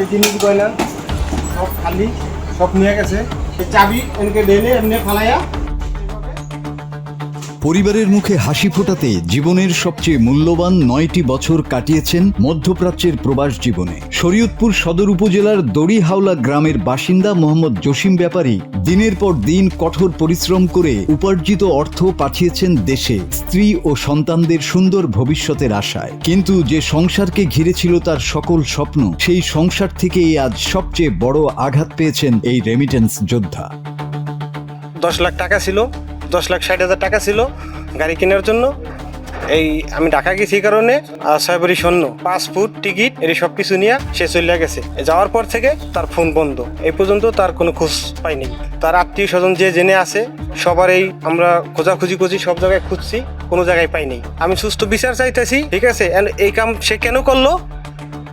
এই জিনিস গয়না সব খালি, সব নিয়ে গেছে। চাবি এনকে ঢেলে এমনি ফালাইয়া। পরিবারের মুখে হাসি ফোটাতে জীবনের সবচেয়ে মূল্যবান ৯টি বছর কাটিয়েছেন মধ্যপ্রাচ্যের প্রবাস জীবনে। শরীয়তপুর সদর উপজেলার দড়িহাওলা গ্রামের বাসিন্দা মোহাম্মদ জসিম ব্যাপারী দিনের পর দিন কঠোর পরিশ্রম করে উপার্জিত অর্থ পাঠিয়েছেন দেশে স্ত্রী ও সন্তানদের সুন্দর ভবিষ্যতের আশায়। কিন্তু যে সংসারকে ঘিরে ছিল তার সকল স্বপ্ন, সেই সংসার থেকেই আজ সবচেয়ে বড় আঘাত পেয়েছেন এই রেমিটেন্স যোদ্ধা। 10 লাখ টাকা ছিল, 10,60,000 টাকা ছিল গাড়ি কেনার জন্য। এই আমি ঢাকা গেছি কারণে 6 ভরি স্বর্ণ, পাসপোর্ট, টিকিট এর সব কিছু নিয়ে সে চলে গেছে। যাওয়ার পর থেকে তার ফোন বন্ধ, এই পর্যন্ত তার কোনো খোঁজ পাইনি। তার আত্মীয় স্বজন যে জেনে আছে সবারই আমরা খোঁজাখুঁজি করছি, সব জায়গায় খুঁজছি, কোনো জায়গায় পাইনি। আমি সুস্থ বিচার চাইতেছি, ঠিক আছে? এই কাম সে কেন করলো,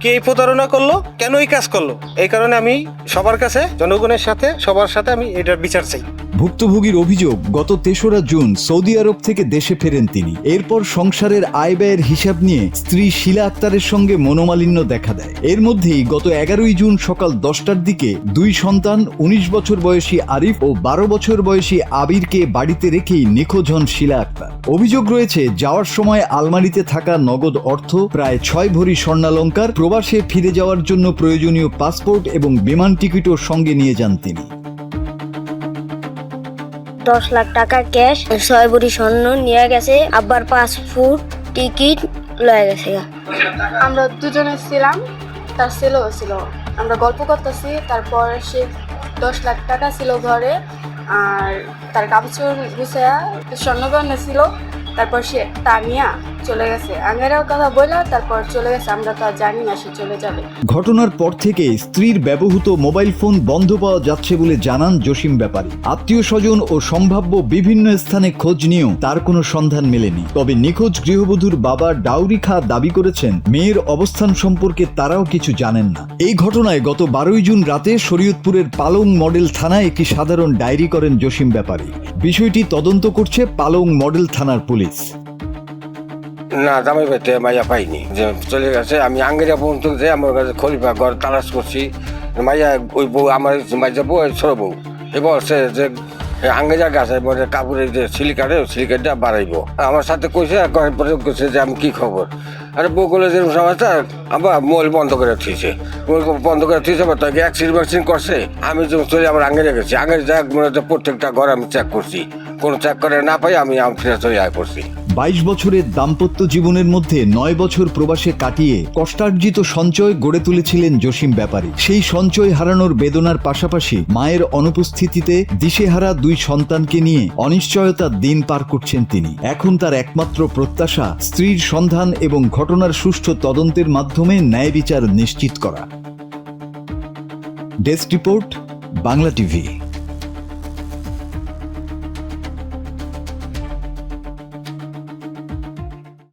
কে এই প্রতারণা করলো, কেন এই কাজ করলো, এই কারণে আমি সবার কাছে, জনগণের সাথে, সবার সাথে আমি এটার বিচার চাই। ভুক্তভোগীর অভিযোগ, গত ৩রা জুন সৌদি আরব থেকে দেশে ফেরেন তিনি। এরপর সংসারের আয় ব্যয়ের হিসাব নিয়ে স্ত্রী শিলা আক্তারের সঙ্গে মনোমালিন্য দেখা দেয়। এর মধ্যেই গত 11ই জুন সকাল 10টার দিকে দুই সন্তান 19 বছর বয়সী আরিফ ও 12 বছর বয়সী আবিরকে বাড়িতে রেখেই নিখোঁজ হন শিলা আক্তার। অভিযোগ রয়েছে, যাওয়ার সময় আলমারিতে থাকা নগদ অর্থ, প্রায় 6 ভরি স্বর্ণালংকার, প্রবাসে ফিরে যাওয়ার জন্য প্রয়োজনীয় পাসপোর্ট এবং বিমান টিকিটও সঙ্গে নিয়ে যান তিনি। 10 লাখ টাকা ক্যাশ, 6 ভরি স্বর্ণ নিয়ে গেছে, আবার পাসপোর্ট, টিকিট লয়ে গেছে। আমরা দুজনে ছিলাম, তার ছেলেও ছিল। আমরা গল্প করতেছি, তারপর সে 10 লাখ টাকা ছিল ঘরে, আর তার কাপড় গুছায়া স্বর্ণগয়না ছিল। তারপর সে তা নিয়ে চলে গেছে। আগেরও কথা বললা, তারপর চলে গেছে। আমরা তো আর জানি না সে চলে যাবে। ঘটনার পর থেকে স্ত্রীর ব্যবহৃত মোবাইল ফোন বন্ধ পাওয়া যাচ্ছে বলে জানান জসিম ব্যাপারী। আত্মীয় স্বজন ও সম্ভাব্য বিভিন্ন স্থানে খোঁজ নিয়েও তার কোনো সন্ধান মেলেনি। তবে নিখোঁজ গৃহবধূর বাবা ডাউরি খা দাবি করেছেন, মেয়ের অবস্থান সম্পর্কে তারাও কিছু জানেন না। এই ঘটনায় গত 12ই জুন রাতে শরীয়তপুরের পালং মডেল থানায় একটি সাধারণ ডায়েরি করেন জসিম ব্যাপারী। বিষয়টি তদন্ত করছে পালং মডেল থানার পুলিশ। না, জামাই বাড়িতে মাইয়া পাইনি, যে চলে গেছে। আমি আঙ্গেরিয়া পর্যন্ত যে আমার কাছে খলিফা ঘর তালাশ করছি, মাইয়া ওই বউ আমার মাইয়া বউ, ছোট বউ। এবার সে যে আঙ্গেরিয়া গাছে কাপড়ের যে সিলিকারে, সিলিকারটা বাড়াইবো আমার সাথে কইছে, পরে কইছে যে আমি কি খবর। আরে বউ করলে যে সমস্যা, আবার মোবাইল বন্ধ করে থুইছে, বন্ধ করে থুইছে। আবার তাকে অ্যাক্সিডেন্ট করছে। আমি যখন চলে আমার আঙ্গেরিয়া গেছি, আঙ্গেরিয়া প্রত্যেকটা ঘর আমি চেক করছি, কোনো চেক করে না পাই আমি ফিরে চলে আয় করছি। 22 বছরের দাম্পত্য জীবনের মধ্যে 9 বছর প্রবাসে কাটিয়ে কষ্টার্জিত সঞ্চয় গড়ে তুলেছিলেন জসিম ব্যাপারী। সেই সঞ্চয় হারানোর বেদনার পাশাপাশি মায়ের অনুপস্থিতিতে দিশেহারা দুই সন্তানকে নিয়ে অনিশ্চয়তার দিন পার করছেন তিনি। এখন তার একমাত্র প্রত্যাশা স্ত্রীর সন্ধান এবং ঘটনার সুষ্ঠু তদন্তের মাধ্যমে ন্যায় বিচার নিশ্চিত করা। Desk report, Bangla TV.